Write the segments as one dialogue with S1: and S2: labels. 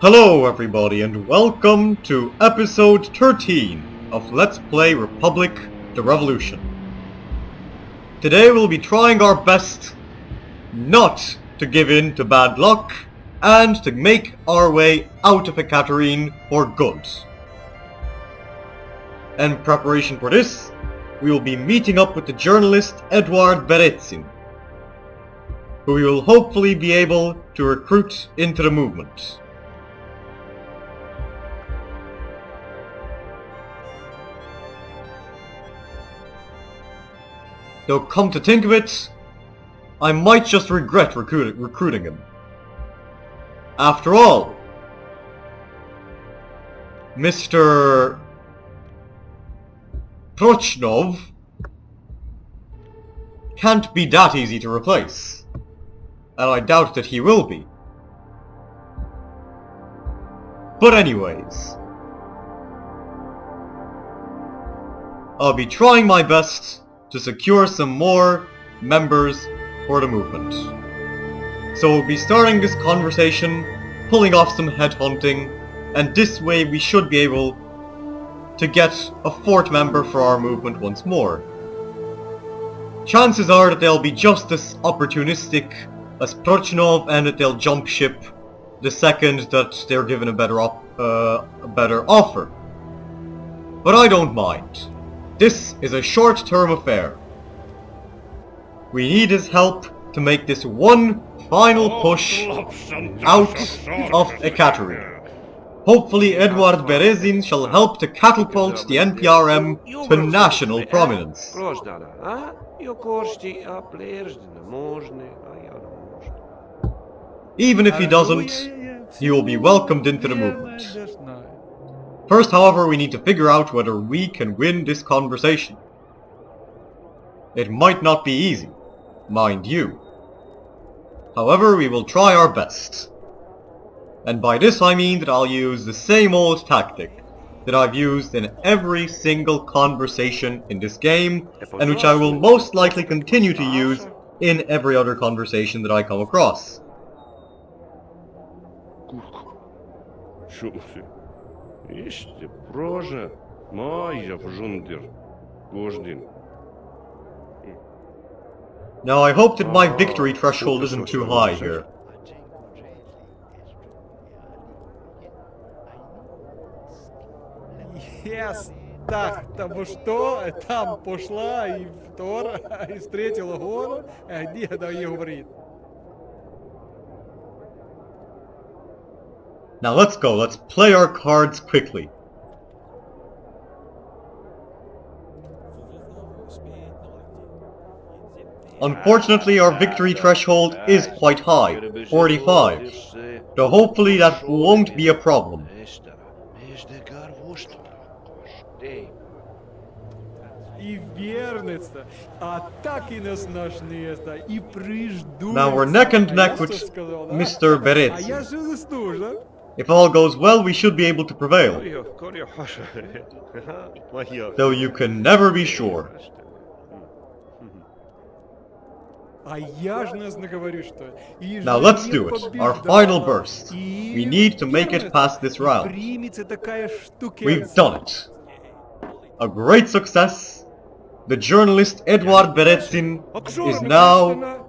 S1: Hello everybody and welcome to episode 13 of Let's Play Republic the Revolution. Today we'll be trying our best not to give in to bad luck and to make our way out of Ekaterine for good. In preparation for this, we will be meeting up with the journalist Edward Berezin, who we will hopefully be able to recruit into the movement. Though come to think of it, I might just regret recruiting him. After all, Mr. Prochnov can't be that easy to replace, and I doubt that he will be. But anyways, I'll be trying my best to secure some more members for the movement. So we'll be starting this conversation, pulling off some headhunting, and this way we should be able to get a fourth member for our movement once more. Chances are that they'll be just as opportunistic as Prochnov and that they'll jump ship the second that they're given a better offer. But I don't mind. This is a short-term affair. We need his help to make this one final push out of Ekaterine. Hopefully Edward Berezin shall help to catapult the NPRM to national prominence. Even if he doesn't, he will be welcomed into the movement. First, however, we need to figure out whether we can win this conversation. It might not be easy, mind you. However, we will try our best. And by this I mean that I'll use the same old tactic that I've used in every single conversation in this game, and which I will most likely continue to use in every other conversation that I come across. Now I hope that my victory threshold isn't too high here.
S2: Yes, так, потому что там пошла и втора, и встретила гора, где она ей говорит.
S1: Now let's go, let's play our cards quickly. Unfortunately, our victory threshold is quite high, 45, though hopefully that won't be a problem. Now we're neck and neck with Mr. Berezin. If all goes well, we should be able to prevail. Though you can never be sure. Now let's do it, our final burst. We need to make it past this round. We've done it. A great success. The journalist Edward Berezin is now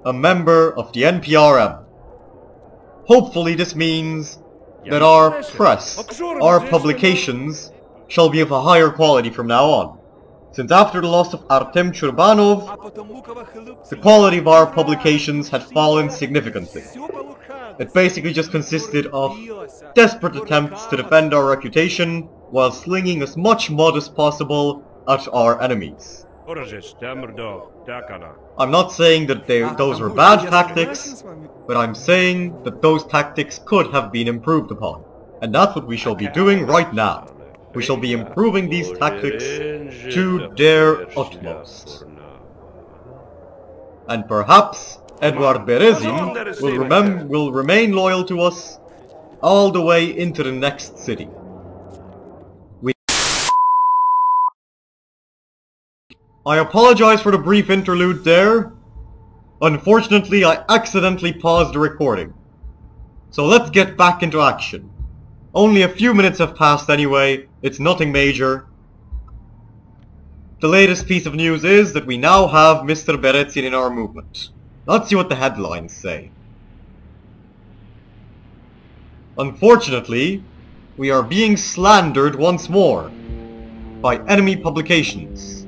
S1: a member of the NPRM. Hopefully this means that our press, our publications, shall be of a higher quality from now on. Since after the loss of Artem Churbanov, the quality of our publications had fallen significantly. It basically just consisted of desperate attempts to defend our reputation while slinging as much mud as possible at our enemies. I'm not saying that those were bad tactics, but I'm saying that those tactics could have been improved upon. And that's what we shall be doing right now. We shall be improving these tactics to their utmost. And perhaps Edward Berezin will remain loyal to us all the way into the next city. I apologize for the brief interlude there. Unfortunately, I accidentally paused the recording. So let's get back into action. Only a few minutes have passed anyway, it's nothing major. The latest piece of news is that we now have Mr. Berezin in our movement. Let's see what the headlines say. Unfortunately, we are being slandered once more by enemy publications.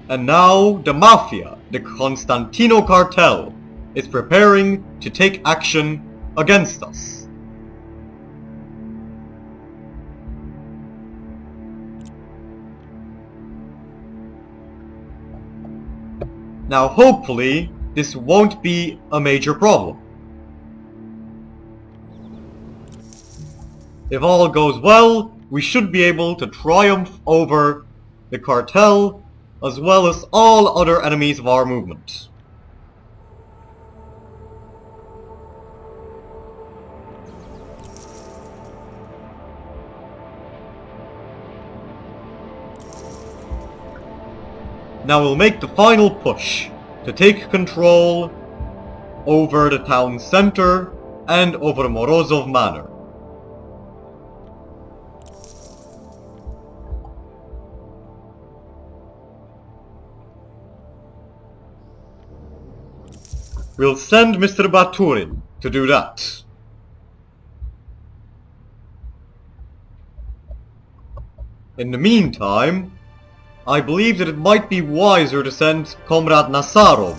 S1: And now the Mafia, the Constantino cartel, is preparing to take action against us. Now hopefully this won't be a major problem. If all goes well, we should be able to triumph over the cartel as well as all other enemies of our movement. Now we'll make the final push to take control over the town center and over Morozov Manor. We'll send Mr. Baturin to do that. In the meantime, I believe that it might be wiser to send Comrade Nazarov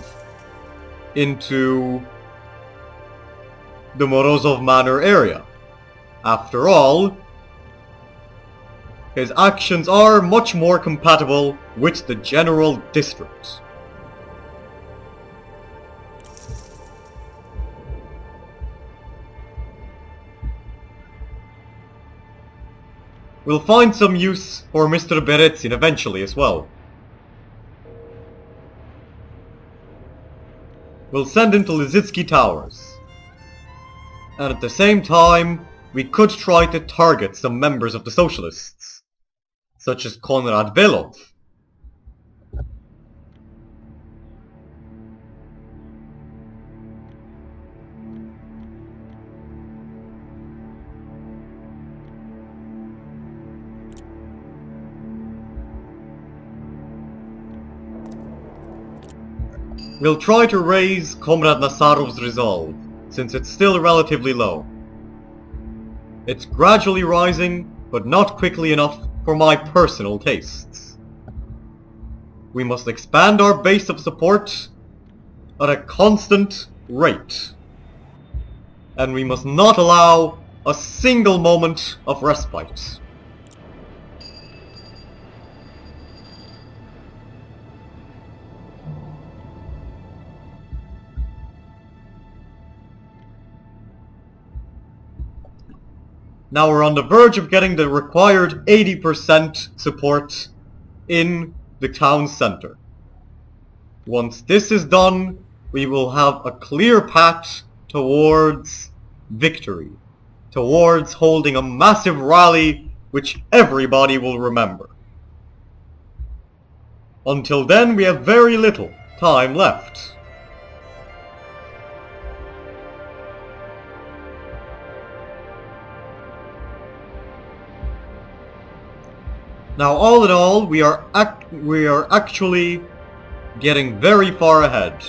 S1: into the Morozov Manor area. After all, his actions are much more compatible with the general district. We'll find some use for Mr. Berezin eventually as well. We'll send him to Lizitsky Towers. And at the same time, we could try to target some members of the Socialists, such as Konrad Belov. We'll try to raise Comrade Nasarov's resolve, since it's still relatively low. It's gradually rising, but not quickly enough for my personal tastes. We must expand our base of support at a constant rate. And we must not allow a single moment of respite. Now we're on the verge of getting the required 80% support in the town center. Once this is done, we will have a clear path towards victory, towards holding a massive rally which everybody will remember. Until then, we have very little time left. Now, all in all, we are actually getting very far ahead.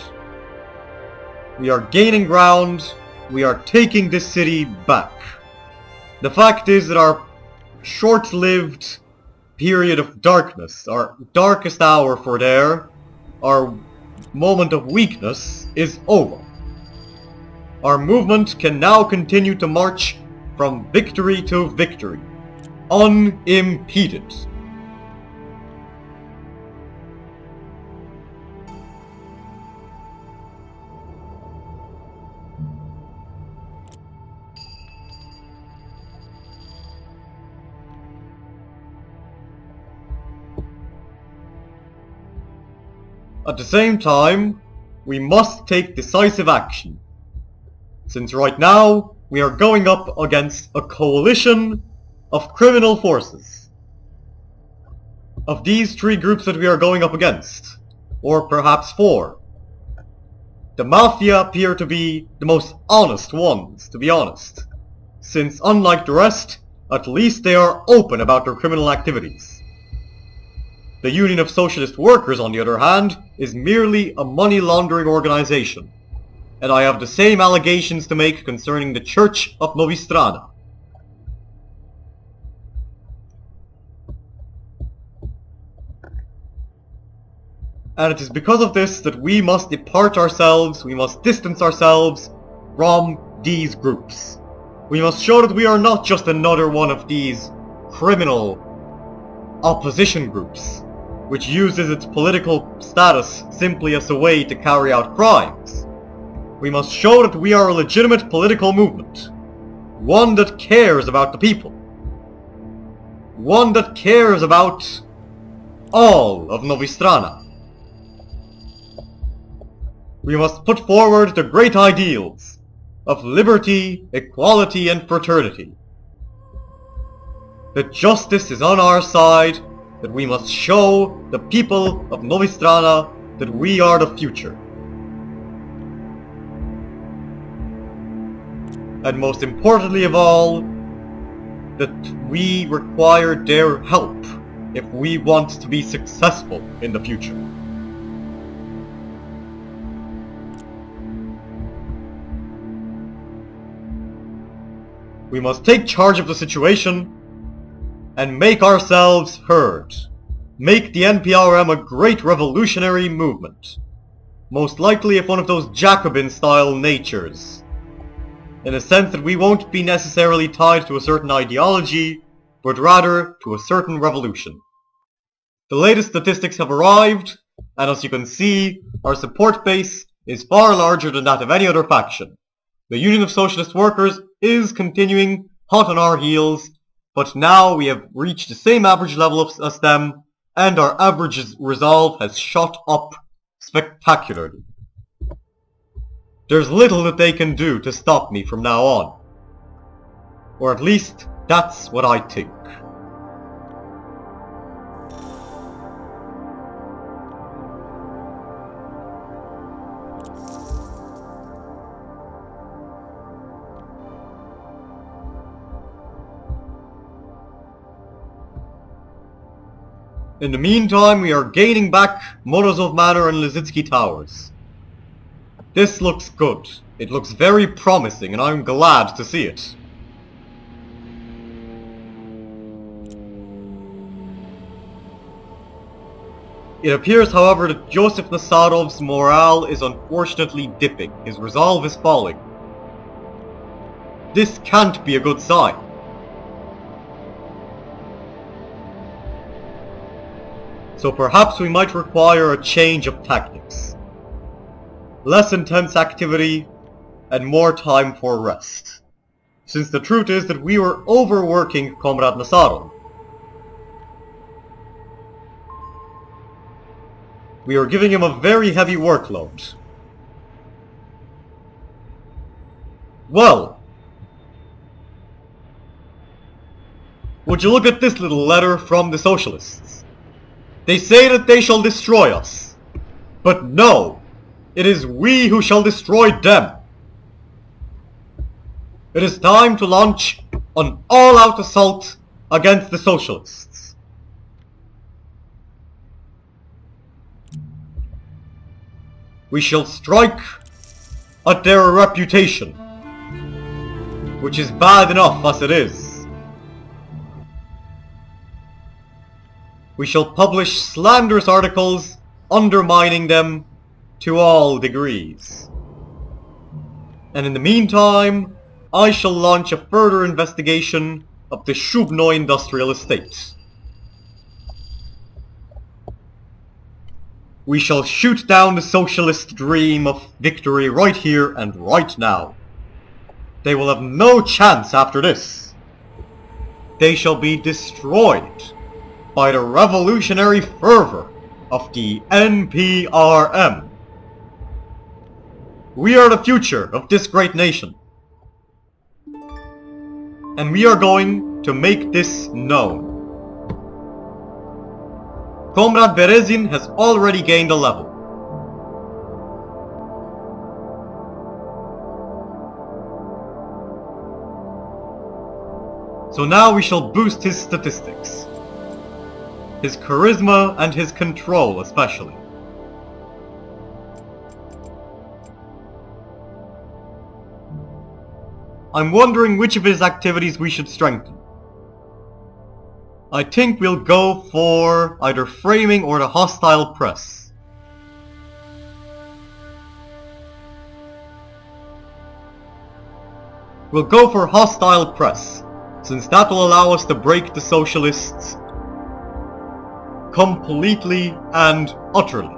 S1: We are gaining ground. We are taking this city back. The fact is that our short-lived period of darkness, our darkest hour for there, our moment of weakness, is over. Our movement can now continue to march from victory to victory, unimpeded. At the same time, we must take decisive action, since right now we are going up against a coalition of criminal forces. Of these three groups that we are going up against, or perhaps four, The Mafia appear to be the most honest ones, to be honest, since unlike the rest, at least they are open about their criminal activities. The Union of Socialist Workers, on the other hand, is merely a money laundering organization, and I have the same allegations to make concerning the Church of Novistrana. And it is because of this that we must depart ourselves, we must distance ourselves from these groups. We must show that we are not just another one of these criminal opposition groups, which uses its political status simply as a way to carry out crimes. We must show that we are a legitimate political movement, one that cares about the people, one that cares about all of Novistrana. We must put forward the great ideals of liberty, equality, and fraternity. That justice is on our side, that we must show the people of Novistrana that we are the future. And most importantly of all, that we require their help if we want to be successful in the future. We must take charge of the situation and make ourselves heard. Make the NPRM a great revolutionary movement. Most likely of one of those Jacobin-style natures. In a sense that we won't be necessarily tied to a certain ideology, but rather to a certain revolution. The latest statistics have arrived, and as you can see, our support base is far larger than that of any other faction. The Union of Socialist Workers is continuing hot on our heels, but now we have reached the same average level as them, and our average resolve has shot up spectacularly. There's little that they can do to stop me from now on. Or at least, that's what I think. In the meantime, we are gaining back Morozov Manor and Lizitsky Towers. This looks good. It looks very promising, and I'm glad to see it. It appears, however, that Joseph Nasarov's morale is unfortunately dipping. His resolve is falling. This can't be a good sign. So perhaps we might require a change of tactics. Less intense activity and more time for rest. Since the truth is that we were overworking Comrade Nasarov. We are giving him a very heavy workload. Well, would you look at this little letter from the socialists? They say that they shall destroy us. But no, it is we who shall destroy them. It is time to launch an all-out assault against the socialists. We shall strike at their reputation, which is bad enough as it is. We shall publish slanderous articles undermining them to all degrees. And in the meantime, I shall launch a further investigation of the Shubno industrial estate. We shall shoot down the socialist dream of victory right here and right now. They will have no chance after this. They shall be destroyed by the revolutionary fervor of the NPRM. We are the future of this great nation. And we are going to make this known. Comrade Berezin has already gained a level. So now we shall boost his statistics. His charisma and his control especially. I'm wondering which of his activities we should strengthen. I think we'll go for either framing or the hostile press. We'll go for hostile press, since that will allow us to break the socialists completely and utterly.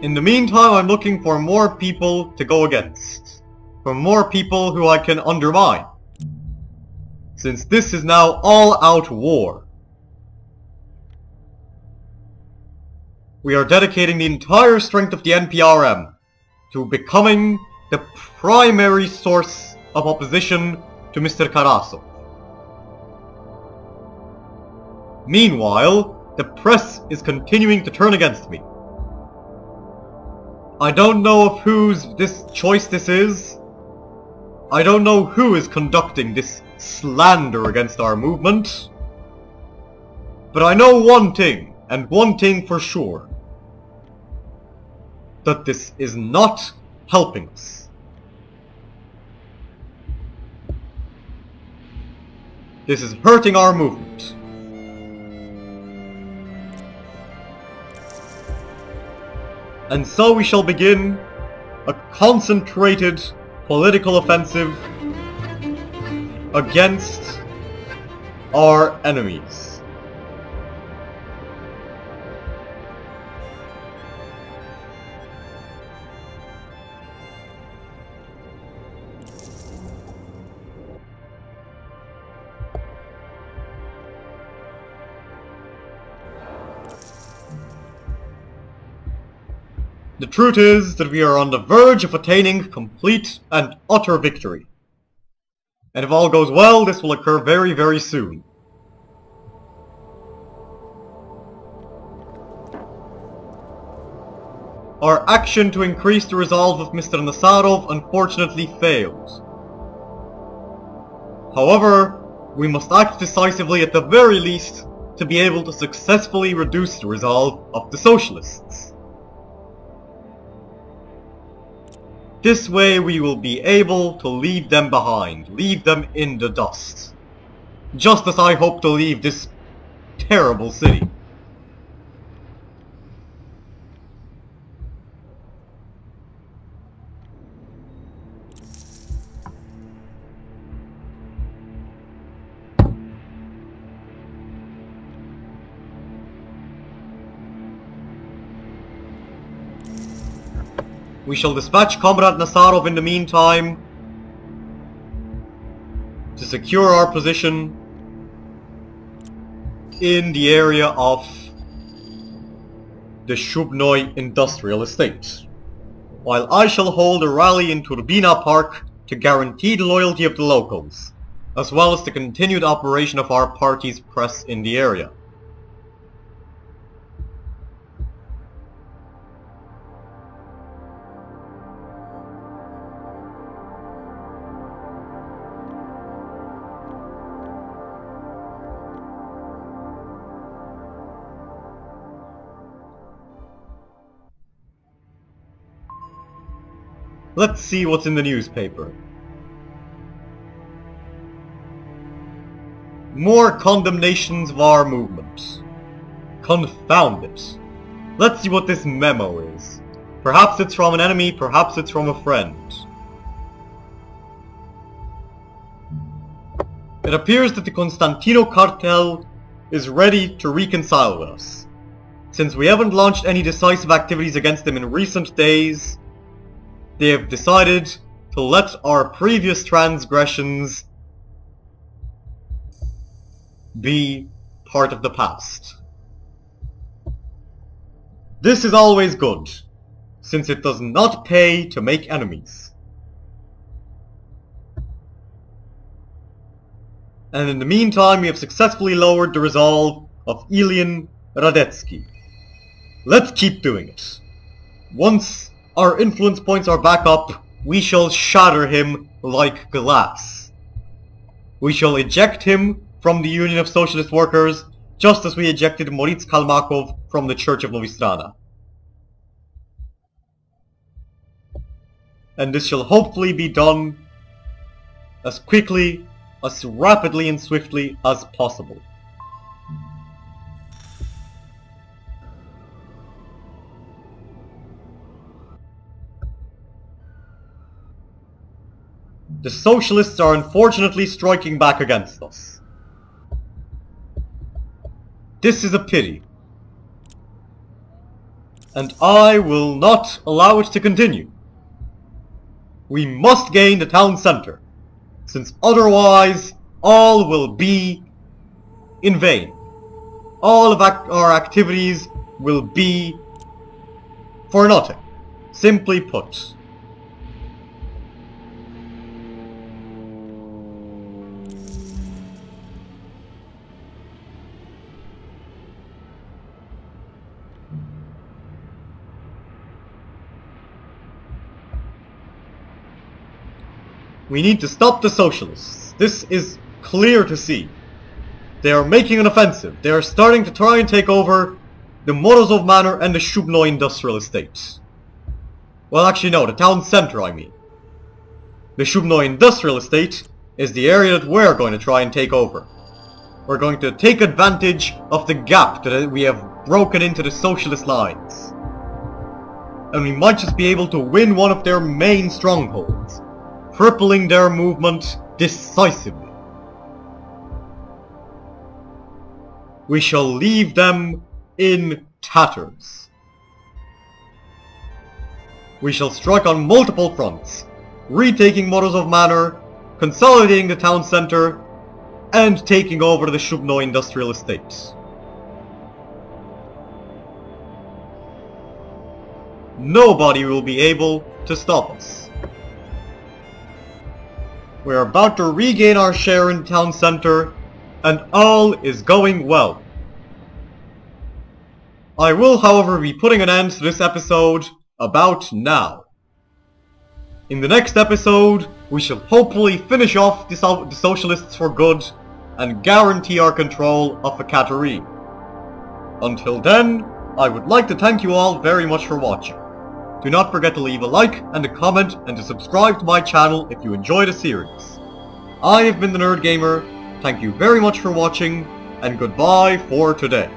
S1: In the meantime, I'm looking for more people to go against. For more people who I can undermine. Since this is now all-out war. We are dedicating the entire strength of the NPRM to becoming the primary source of opposition to Mr. Karasov. Meanwhile, the press is continuing to turn against me. I don't know of whose choice this is. I don't know who is conducting this slander against our movement. But I know one thing, and one thing for sure. That this is not helping us. This is hurting our movement. And so we shall begin a concentrated political offensive against our enemies. The truth is that we are on the verge of attaining complete and utter victory. And if all goes well, this will occur very, very soon. Our action to increase the resolve of Mr. Nazarov unfortunately failed. However, we must act decisively at the very least to be able to successfully reduce the resolve of the socialists. This way we will be able to leave them behind, leave them in the dust. Just as I hope to leave this terrible city. We shall dispatch Comrade Nazarov in the meantime to secure our position in the area of the Shubnoy Industrial Estate, while I shall hold a rally in Turbina Park to guarantee the loyalty of the locals, as well as the continued operation of our party's press in the area. Let's see what's in the newspaper. More condemnations of our movement. Confound it. Let's see what this memo is. Perhaps it's from an enemy, perhaps it's from a friend. It appears that the Constantino cartel is ready to reconcile with us. Since we haven't launched any decisive activities against them in recent days, they have decided to let our previous transgressions be part of the past. This is always good, since it does not pay to make enemies. And in the meantime we have successfully lowered the resolve of Ilian Radetzky. Let's keep doing it. Once our influence points are back up, we shall shatter him like glass. We shall eject him from the Union of Socialist Workers, just as we ejected Moritz Kalmakov from the Church of Novi Strana. And this shall hopefully be done as quickly, as rapidly and swiftly as possible. The Socialists are unfortunately striking back against us. This is a pity. And I will not allow it to continue. We must gain the town centre, since otherwise all will be in vain. All of our activities will be for nothing, simply put. We need to stop the Socialists. This is clear to see. They are making an offensive. They are starting to try and take over the Morozov Manor and the Shubno Industrial Estate. Well, actually no, the town centre I mean. The Shubno Industrial Estate is the area that we're going to try and take over. We're going to take advantage of the gap that we have broken into the Socialist lines. And we might just be able to win one of their main strongholds, crippling their movement decisively. We shall leave them in tatters. We shall strike on multiple fronts, retaking Morozov Manor, consolidating the town centre, and taking over the Shubno Industrial Estate. Nobody will be able to stop us. We are about to regain our share in the town centre, and all is going well. I will, however, be putting an end to this episode about now. In the next episode, we shall hopefully finish off the Socialists for good and guarantee our control of Ekaterine. Until then, I would like to thank you all very much for watching. Do not forget to leave a like and a comment and to subscribe to my channel if you enjoy the series. I have been the Nerd Gamer, thank you very much for watching, and goodbye for today.